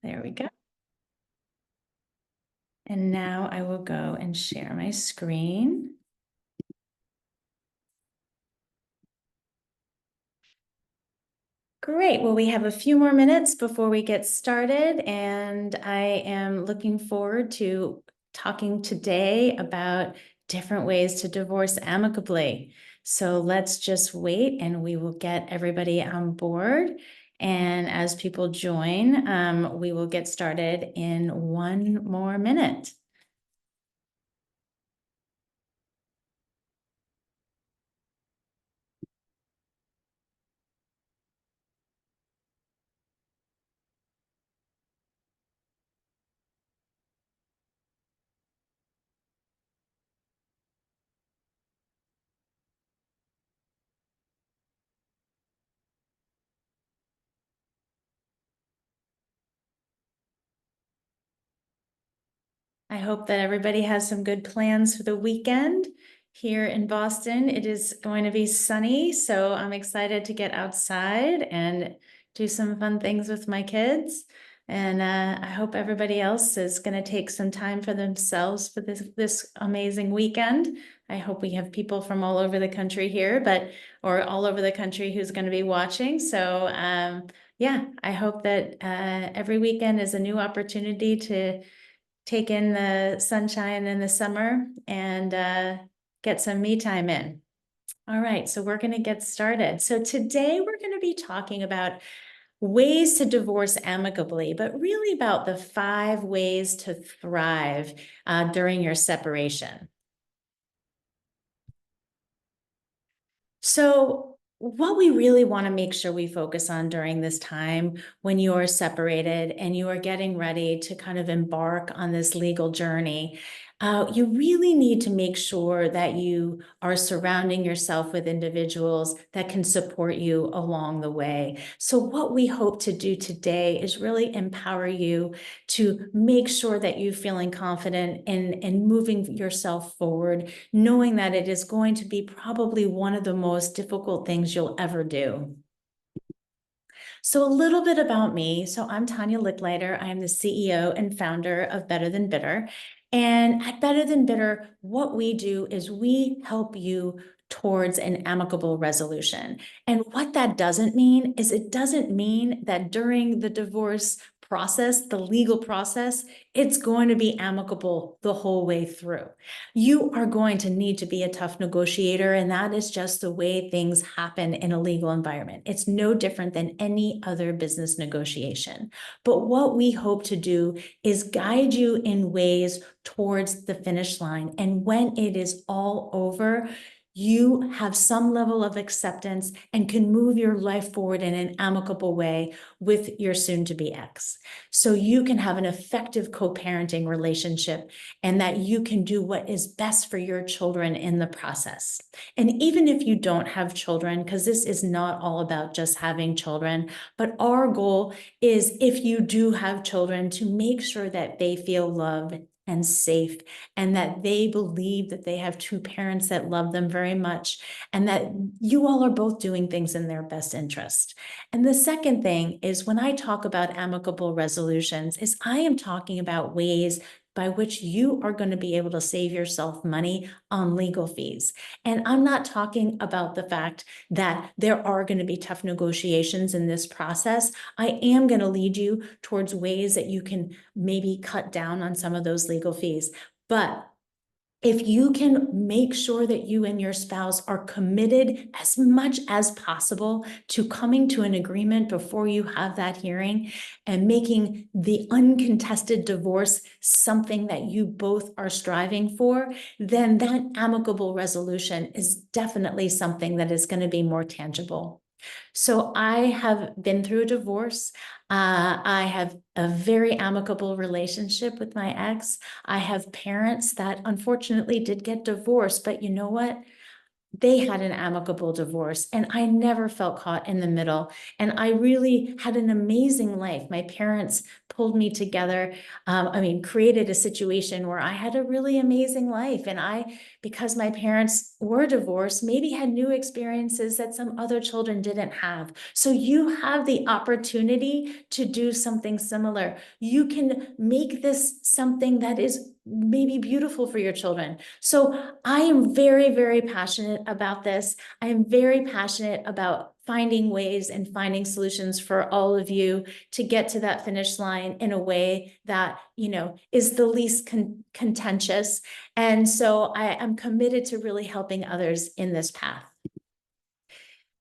There we go. And now I will go and share my screen. Great. Well, we have a few more minutes before we get started, and I am looking forward to talking today about different ways to divorce amicably. So let's just wait and we will get everybody on board. And as people join, we will get started in one more minute. I hope that everybody has some good plans for the weekend. Here in Boston, it is going to be sunny, so I'm excited to get outside and do some fun things with my kids. And I hope everybody else is going to take some time for themselves for this amazing weekend. I hope we have people from all over the country here, or all over the country who's going to be watching. So yeah, I hope that every weekend is a new opportunity to take in the sunshine in the summer and get some me time in. All right, so we're going to get started. So today we're going to be talking about ways to divorce amicably, but really about the 5 ways to thrive during your separation. So what we really want to make sure we focus on during this time when you are separated and you are getting ready to kind of embark on this legal journey, you really need to make sure that you are surrounding yourself with individuals that can support you along the way. So what we hope to do today is really empower you to make sure that you're feeling confident in moving yourself forward, knowing that it is going to be probably one of the most difficult things you'll ever do. So a little bit about me. So I'm Tanya Licklider. I am the CEO and founder of Better Than Bitter. And at Better Than Bitter, what we do is we help you towards an amicable resolution. And what that doesn't mean is it doesn't mean that during the divorce process, the legal process, it's going to be amicable the whole way through. You are going to need to be a tough negotiator, and that is just the way things happen in a legal environment. It's no different than any other business negotiation. But what we hope to do is guide you in ways towards the finish line. And when it is all over, you have some level of acceptance and can move your life forward in an amicable way with your soon-to-be ex. So you can have an effective co-parenting relationship and that you can do what is best for your children in the process. And even if you don't have children, because this is not all about just having children, but our goal is if you do have children to make sure that they feel loved and safe, and that they believe that they have 2 parents that love them very much, and that you all are both doing things in their best interest. And the second thing is when I talk about amicable resolutions is I am talking about ways by which you are going to be able to save yourself money on legal fees. And I'm not talking about the fact that there are going to be tough negotiations in this process. I am going to lead you towards ways that you can maybe cut down on some of those legal fees. But if you can make sure that you and your spouse are committed as much as possible to coming to an agreement before you have that hearing and making the uncontested divorce something that you both are striving for, then that amicable resolution is definitely something that is going to be more tangible. So I have been through a divorce. I have a very amicable relationship with my ex. I have parents that unfortunately did get divorced, but you know what? they had an amicable divorce, and I never felt caught in the middle. And I really had an amazing life. My parents pulled me together. Created a situation where I had a really amazing life. And because my parents were divorced, maybe had new experiences that some other children didn't have. So you have the opportunity to do something similar. You can make this something that is maybe beautiful for your children. So I am very, very passionate about this. I am very passionate about finding ways and finding solutions for all of you to get to that finish line in a way that, is the least contentious. And so I am committed to really helping others in this path.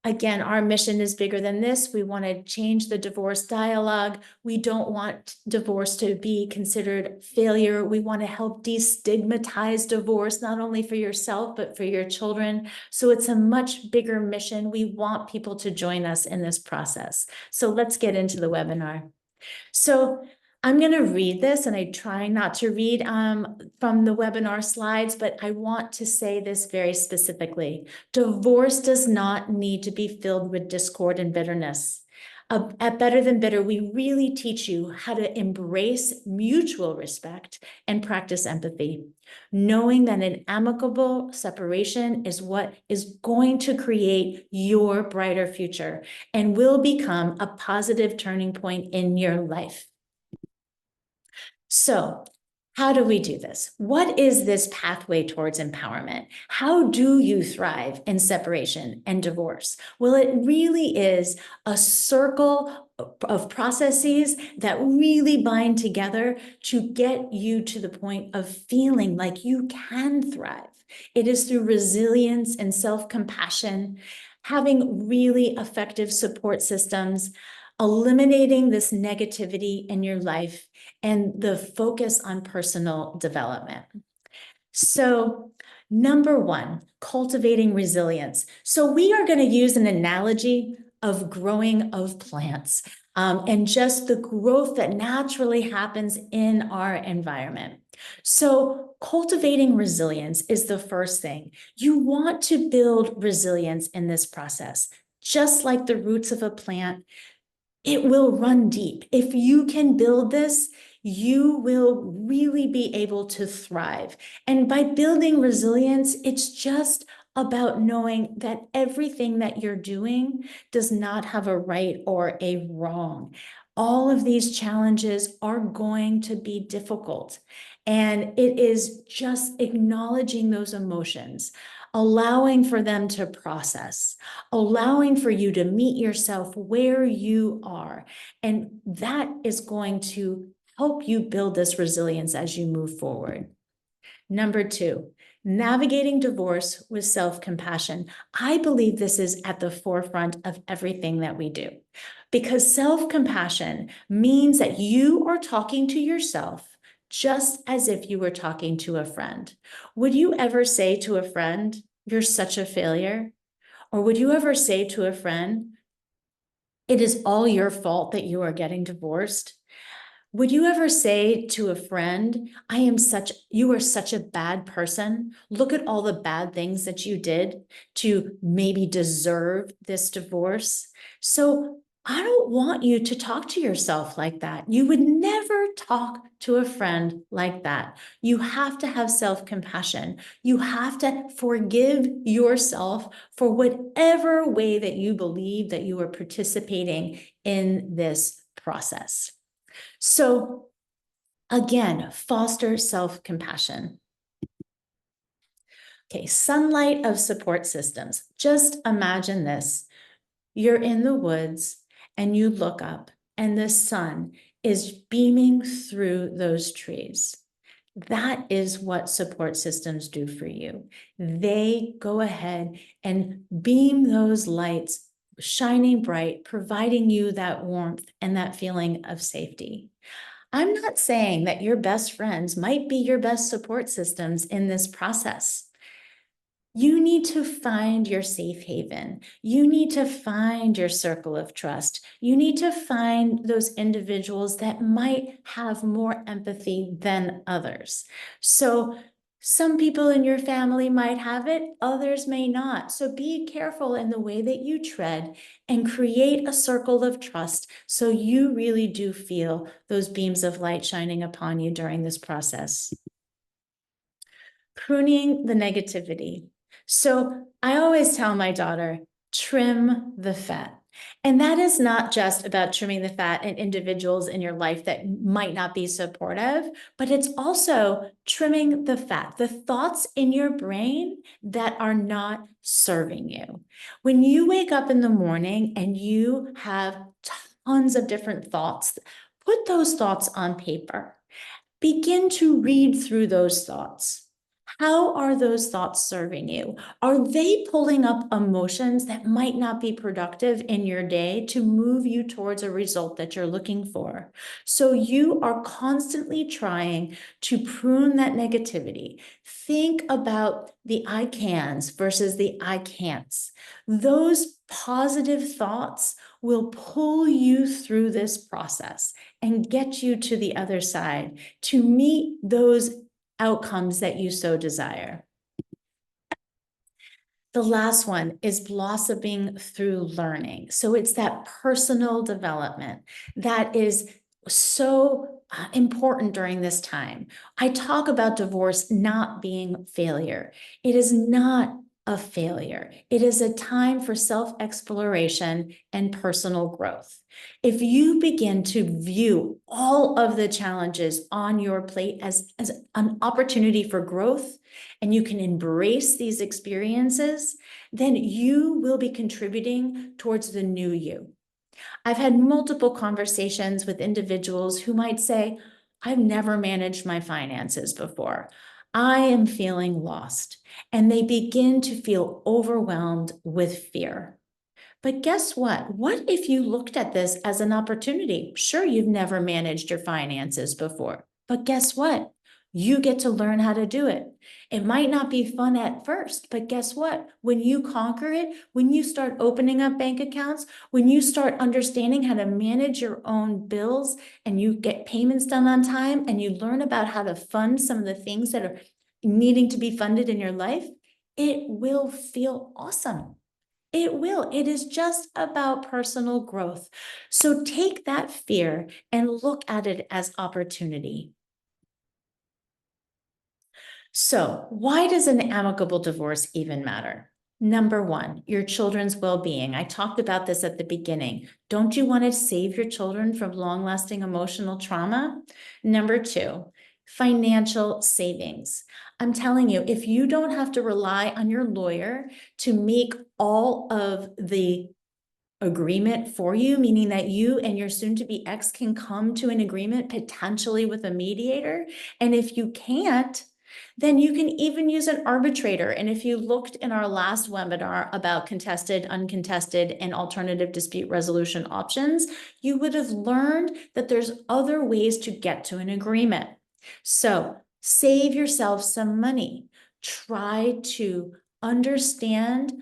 Again, our mission is bigger than this. We want to change the divorce dialogue. We don't want divorce to be considered failure. We want to help destigmatize divorce, not only for yourself, but for your children. So it's a much bigger mission. We want people to join us in this process. So let's get into the webinar. So I'm going to read this, and I try not to read from the webinar slides, but I want to say this very specifically. Divorce does not need to be filled with discord and bitterness. At Better Than Bitter, we really teach you how to embrace mutual respect and practice empathy, knowing that an amicable separation is what is going to create your brighter future and will become a positive turning point in your life. So, how do we do this? What is this pathway towards empowerment? How do you thrive in separation and divorce? Well, it really is a circle of processes that really bind together to get you to the point of feeling like you can thrive. It is through resilience and self-compassion, having really effective support systems, eliminating this negativity in your life, and the focus on personal development. So, number one, cultivating resilience. So we are going to use an analogy of growing of plants and just the growth that naturally happens in our environment. So cultivating resilience is the first thing. You want to build resilience in this process. Just like the roots of a plant, it will run deep. If you can build this, you will really be able to thrive. And by building resilience, it's just about knowing that everything that you're doing does not have a right or a wrong. All of these challenges are going to be difficult. And it is just acknowledging those emotions, allowing for them to process, allowing for you to meet yourself where you are. And that is going to help you build this resilience as you move forward. Number two, navigating divorce with self-compassion. I believe this is at the forefront of everything that we do, because self-compassion means that you are talking to yourself just as if you were talking to a friend. Would you ever say to a friend, "You're such a failure"? Or would you ever say to a friend, "It is all your fault that you are getting divorced"? Would you ever say to a friend, "You are such a bad person. Look at all the bad things that you did to maybe deserve this divorce"? So I don't want you to talk to yourself like that. You would never talk to a friend like that. You have to have self-compassion. You have to forgive yourself for whatever way that you believe that you are participating in this process. So again, foster self-compassion. Okay, sunlight of support systems. Just imagine this. You're in the woods and you look up and the sun is beaming through those trees. That is what support systems do for you. They go ahead and beam those lights, shining bright, providing you that warmth and that feeling of safety. I'm not saying that your best friends might be your best support systems in this process. You need to find your safe haven. You need to find your circle of trust. You need to find those individuals that might have more empathy than others. So Some people in your family might have it, others may not. So be careful in the way that you tread and create a circle of trust so you really do feel those beams of light shining upon you during this process. Pruning the negativity. So I always tell my daughter, trim the fat. And that is not just about trimming the fat in individuals in your life that might not be supportive, but it's also trimming the fat, the thoughts in your brain that are not serving you. When you wake up in the morning and you have tons of different thoughts, put those thoughts on paper. Begin to read through those thoughts. How are those thoughts serving you? Are they pulling up emotions that might not be productive in your day to move you towards a result that you're looking for? So you are constantly trying to prune that negativity. Think about the I cans versus the I can'ts. Those positive thoughts will pull you through this process and get you to the other side to meet those outcomes that you so desire. The last one is blossoming through learning. So it's that personal development that is so important during this time. I talk about divorce not being failure. It is not a failure. It is a time for self-exploration and personal growth. If you begin to view all of the challenges on your plate as an opportunity for growth, and you can embrace these experiences, then you will be contributing towards the new you. I've had multiple conversations with individuals who might say, I've never managed my finances before. I am feeling lost. And they begin to feel overwhelmed with fear. But guess what? What if you looked at this as an opportunity? Sure, you've never managed your finances before, but guess what? You get to learn how to do it. It might not be fun at first, but guess what? When you conquer it, when you start opening up bank accounts, when you start understanding how to manage your own bills and you get payments done on time and you learn about how to fund some of the things that are needing to be funded in your life, it will feel awesome. It will. It is just about personal growth. So take that fear and look at it as opportunity. So why does an amicable divorce even matter? Number one, your children's well-being. I talked about this at the beginning. Don't you want to save your children from long-lasting emotional trauma? Number two, financial savings. I'm telling you, if you don't have to rely on your lawyer to make all of the agreement for you, meaning that you and your soon-to-be ex can come to an agreement potentially with a mediator. And if you can't, then you can even use an arbitrator. And if you looked in our last webinar about contested, uncontested, and alternative dispute resolution options, you would have learned that there's other ways to get to an agreement. So save yourself some money. Try to understand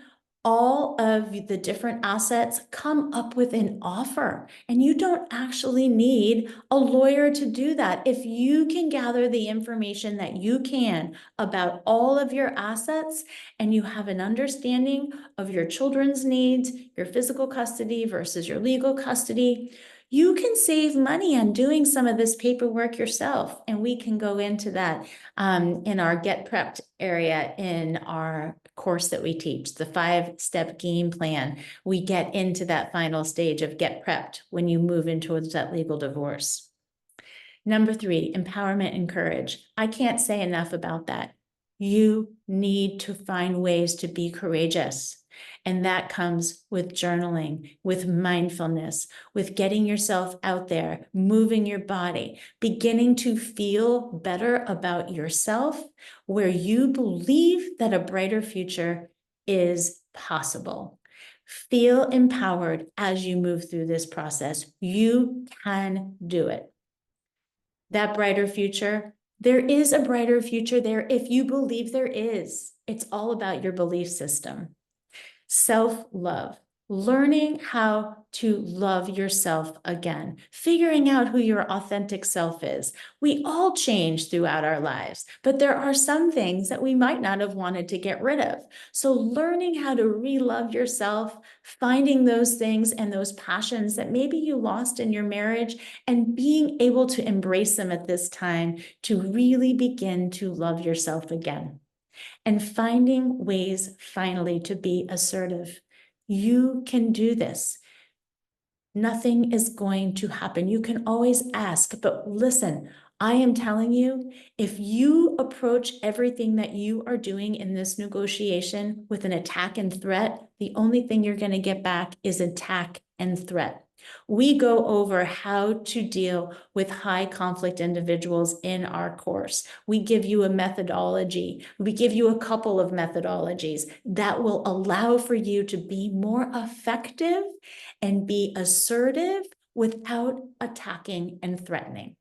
all of the different assets, come up with an offer. And you don't actually need a lawyer to do that. If you can gather the information that you can about all of your assets and you have an understanding of your children's needs, your physical custody versus your legal custody, you can save money on doing some of this paperwork yourself. And we can go into that in our Get Prepped area in our course that we teach, the 5-step game plan. We get into that final stage of Get Prepped when you move into that legal divorce. Number three, empowerment and courage. I can't say enough about that. You need to find ways to be courageous. And that comes with journaling, with mindfulness, with getting yourself out there, moving your body, beginning to feel better about yourself, where you believe that a brighter future is possible. Feel empowered as you move through this process. You can do it. That brighter future, there is a brighter future there if you believe there is. It's all about your belief system. Self-love. learning how to love yourself again, figuring out who your authentic self is. We all change throughout our lives, but there are some things that we might not have wanted to get rid of. So learning how to re-love yourself, finding those things and those passions that maybe you lost in your marriage, and being able to embrace them at this time to really begin to love yourself again. And finding ways finally to be assertive. You can do this. Nothing is going to happen. You can always ask, but listen, I am telling you, if you approach everything that you are doing in this negotiation with an attack and threat, the only thing you're going to get back is attack and threat. We go over how to deal with high conflict individuals in our course. We give you a methodology. We give you a couple of methodologies that will allow for you to be more effective and be assertive without attacking and threatening.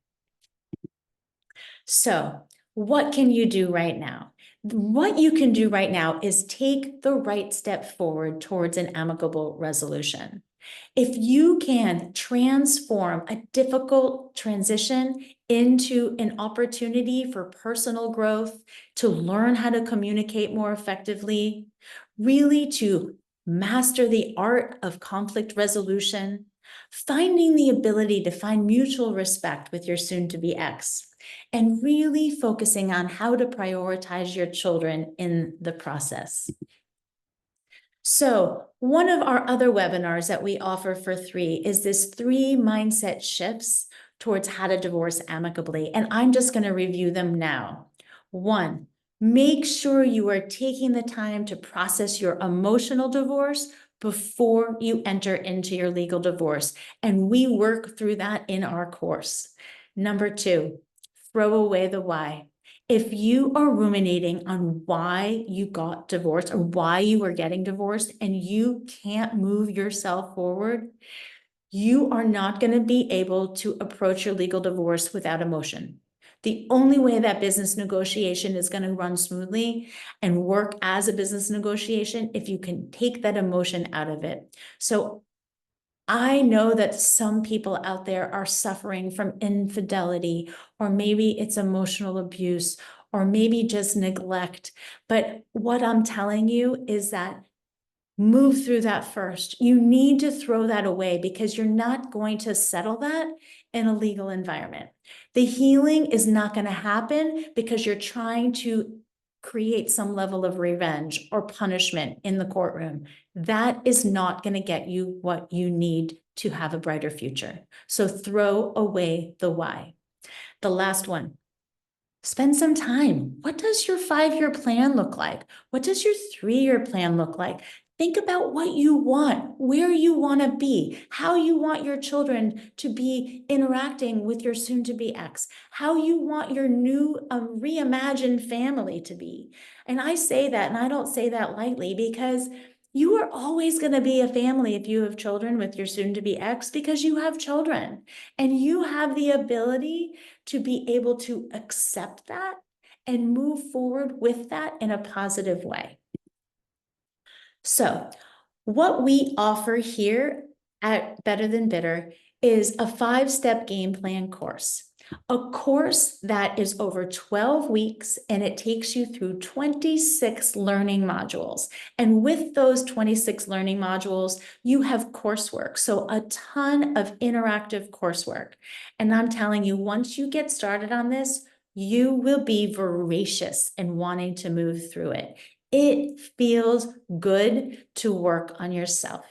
So, what can you do right now? What you can do right now is take the right step forward towards an amicable resolution. If you can transform a difficult transition into an opportunity for personal growth, to learn how to communicate more effectively, really to master the art of conflict resolution, finding the ability to find mutual respect with your soon-to-be ex, and really focusing on how to prioritize your children in the process. So one of our other webinars that we offer for free is this 3 mindset shifts towards how to divorce amicably. And I'm just going to review them now. 1, make sure you are taking the time to process your emotional divorce before you enter into your legal divorce. And we work through that in our course. Number 2, throw away the why. If you are ruminating on why you got divorced or why you are getting divorced and you can't move yourself forward, you are not going to be able to approach your legal divorce without emotion. The only way that business negotiation is going to run smoothly and work as a business negotiation if you can take that emotion out of it. So I know that some people out there are suffering from infidelity, or maybe it's emotional abuse, or maybe just neglect. But what I'm telling you is that move through that first. You need to throw that away because you're not going to settle that in a legal environment. The healing is not going to happen because you're trying to create some level of revenge or punishment in the courtroom. That is not going to get you what you need to have a brighter future. So throw away the why. The last one. Spend some time. What does your 5-year plan look like? What does your 3-year plan look like? Think about what you want, where you want to be, how you want your children to be interacting with your soon-to-be ex, how you want your new reimagined family to be. And I say that, and I don't say that lightly, because you are always going to be a family if you have children with your soon-to-be ex, because you have children and you have the ability to be able to accept that and move forward with that in a positive way. So what we offer here at Better Than Bitter is a 5-step game plan course. A course that is over 12 weeks and it takes you through 26 learning modules. And with those 26 learning modules, you have coursework. So a ton of interactive coursework. And I'm telling you, once you get started on this, you will be voracious in wanting to move through it. It feels good to work on yourself.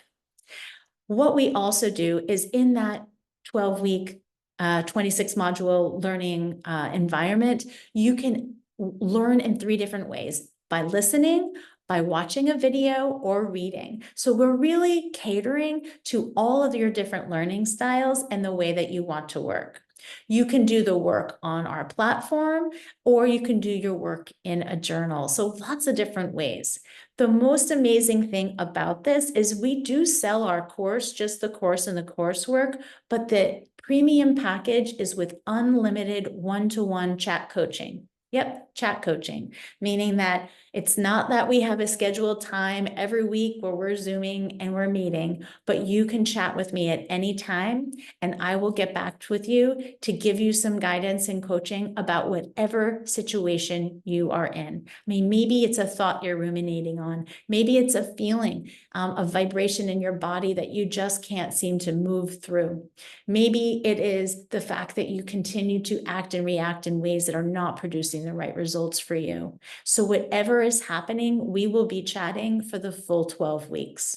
What we also do is in that 12-week, 26 module learning environment, you can learn in 3 different ways: by listening, by watching a video, or reading. So we're really catering to all of your different learning styles and the way that you want to work. You can do the work on our platform, or you can do your work in a journal. So lots of different ways. The most amazing thing about this is we do sell our course, just the course and the coursework, but the premium package is with unlimited one-to-one chat coaching. Yep, chat coaching, meaning that it's not that we have a scheduled time every week where we're Zooming and we're meeting, but you can chat with me at any time and I will get back with you to give you some guidance and coaching about whatever situation you are in. I mean, maybe it's a thought you're ruminating on. Maybe it's a feeling, a vibration in your body that you just can't seem to move through. Maybe it is the fact that you continue to act and react in ways that are not producing the right results for you. So whatever is happening, we will be chatting for the full 12 weeks.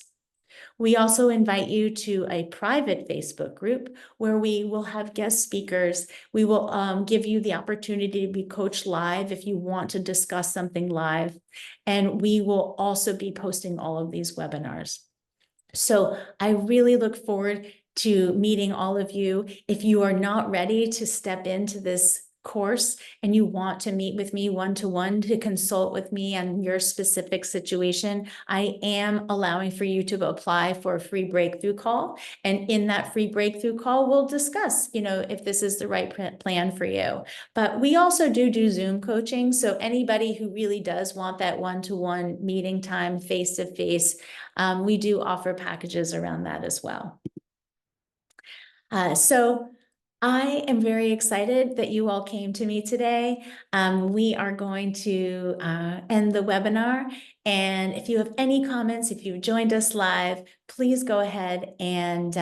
We also invite you to a private Facebook group where we will have guest speakers. We will give you the opportunity to be coached live if you want to discuss something live. And we will also be posting all of these webinars. So I really look forward to meeting all of you. If you are not ready to step into this course and you want to meet with me one-to-one to consult with me on your specific situation, I am allowing for you to apply for a free breakthrough call. And in that free breakthrough call, we'll discuss, if this is the right plan for you. But we also do Zoom coaching. So anybody who really does want that one-to-one meeting time face-to-face, we do offer packages around that as well. So I am very excited that you all came to me today. We are going to end the webinar. And if you have any comments, if you've joined us live, please go ahead and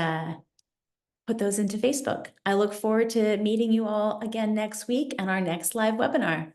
put those into Facebook. I look forward to meeting you all again next week on our next live webinar.